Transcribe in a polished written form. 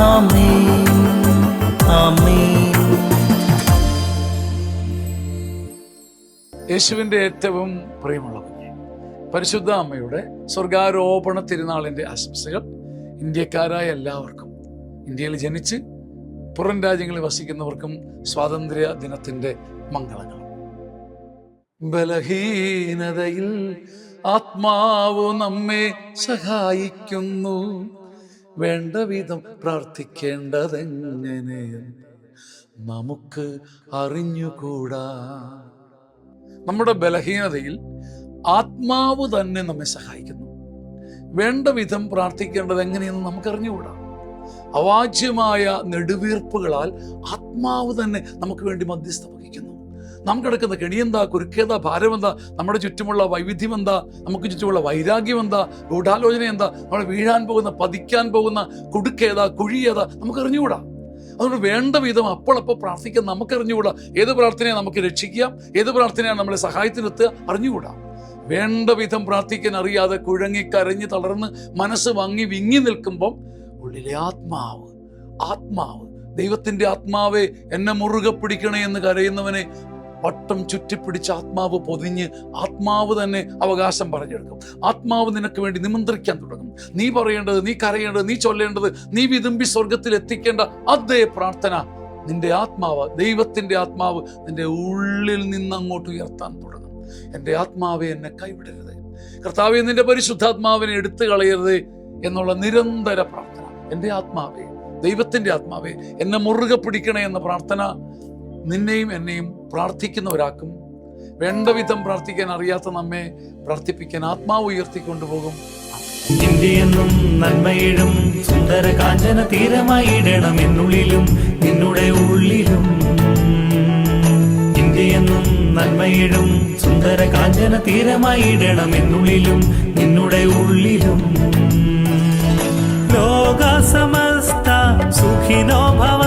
ആമേൻ ആമേൻ. യേശുവിൻ്റെ ഏറ്റവും പ്രിയമുള്ള കുഞ്ഞെ, പരിശുദ്ധ അമ്മയുടെ സ്വർഗാരോപണ തിരുനാളിൻ്റെ ആശംസകൾ ഇന്ത്യക്കാരായ എല്ലാവർക്കും, ഇന്ത്യയിൽ ജനിച്ച് പുറം രാജ്യങ്ങളിൽ വസിക്കുന്നവർക്കും സ്വാതന്ത്ര്യ ദിനത്തിൻ്റെ മംഗളങ്ങൾ. ബലഹീനതയിൽ ആത്മാവ് നമ്മെ സഹായിക്കുന്നു, വേണ്ട വിധം പ്രാർത്ഥിക്കേണ്ടതെങ്ങനെ നമുക്ക് അറിഞ്ഞുകൂടാ. നമ്മുടെ ബലഹീനതയിൽ ആത്മാവ് തന്നെ നമ്മെ സഹായിക്കുന്നു, വേണ്ട വിധം പ്രാർത്ഥിക്കേണ്ടത് എങ്ങനെയെന്ന് നമുക്കറിഞ്ഞുകൂടാ. അവാച്യമായ നെടുവീർപ്പുകളാൽ ആത്മാവ് തന്നെ നമുക്ക് വേണ്ടി മധ്യസ്ഥ വഹിക്കുന്നു. നാം കിടക്കുന്ന കെണിയെന്താ, കുരുക്കേതാ, ഭാരമെന്താ, നമ്മുടെ ചുറ്റുമുള്ള വൈവിധ്യം എന്താ, നമുക്ക് ചുറ്റുമുള്ള വൈരാഗ്യം എന്താ, ഗൂഢാലോചന എന്താ, നമ്മൾ വീഴാൻ പോകുന്ന, പതിക്കാൻ പോകുന്ന കുടുക്കേതാ, കുഴിയേതാ നമുക്കറിഞ്ഞുകൂടാ. അതുകൊണ്ട് വേണ്ട വിധം അപ്പോൾ പ്രാർത്ഥിക്കാൻ നമുക്കറിഞ്ഞുകൂടാ. ഏത് പ്രാർത്ഥനയാണ് നമുക്ക് രക്ഷിക്കാം, ഏത് പ്രാർത്ഥനയാണ് നമ്മളെ സഹായത്തിനെത്തുക അറിഞ്ഞുകൂടാ. വേണ്ട വിധം പ്രാർത്ഥിക്കാൻ അറിയാതെ കുഴങ്ങി കരഞ്ഞ് തളർന്ന് മനസ്സ് വങ്ങി വിങ്ങി നിൽക്കുമ്പം ഉള്ളിലെ ആത്മാവ് ദൈവത്തിൻ്റെ ആത്മാവെ എന്നെ മുറുകെ പിടിക്കണേ എന്ന് കരയുന്നവനെ വട്ടം ചുറ്റിപ്പിടിച്ച് ആത്മാവ് പൊതിഞ്ഞ് ആത്മാവ് തന്നെ അവകാശം പറഞ്ഞെടുക്കും. ആത്മാവ് നിനക്ക് വേണ്ടി നിമന്ത്രിക്കാൻ തുടങ്ങും. നീ പറയേണ്ടത്, നീ കരയേണ്ടത്, നീ ചൊല്ലേണ്ടത്, നീ വിതുമ്പി സ്വർഗത്തിൽ എത്തിക്കേണ്ട അതേ പ്രാർത്ഥന നിന്റെ ആത്മാവ്, ദൈവത്തിൻ്റെ ആത്മാവ് നിന്റെ ഉള്ളിൽ നിന്ന് അങ്ങോട്ട് ഉയർത്താൻ തുടങ്ങും. എൻ്റെ ആത്മാവെ എന്നെ കൈവിടരുത്, കർത്താവെ നിന്റെ പരിശുദ്ധാത്മാവിനെ എടുത്തു കളയരുത് എന്നുള്ള നിരന്തര പ്രാർത്ഥന. എൻ്റെ ആത്മാവെ, ദൈവത്തിൻ്റെ ആത്മാവെ എന്നെ മുറുകെ പിടിക്കണേ എന്ന പ്രാർത്ഥന നിന്നെയും എന്നെയും പ്രാർത്ഥിക്കുന്നവരാക്കും. വേണ്ട വിധം പ്രാർത്ഥിക്കാൻ അറിയാത്ത നമ്മെ പ്രാർത്ഥിപ്പിക്കാൻ ആത്മാവ് ഉയർത്തിക്കൊണ്ടുപോകും. ഇന്ത്യയെന്നും നന്മയിടും സുന്ദര കാഞ്ചന തീരമായിടണം എന്നുള്ളിലും നിന്നുടെ ഉള്ളിലും. ഇന്ത്യയെന്നും നന്മയിടും സുന്ദര കാഞ്ചന തീരമായിടണം എന്നുള്ളിലും നിന്നുടെ ഉള്ളിലും. ലോക സമസ്ത സുഖിനോ ഭവ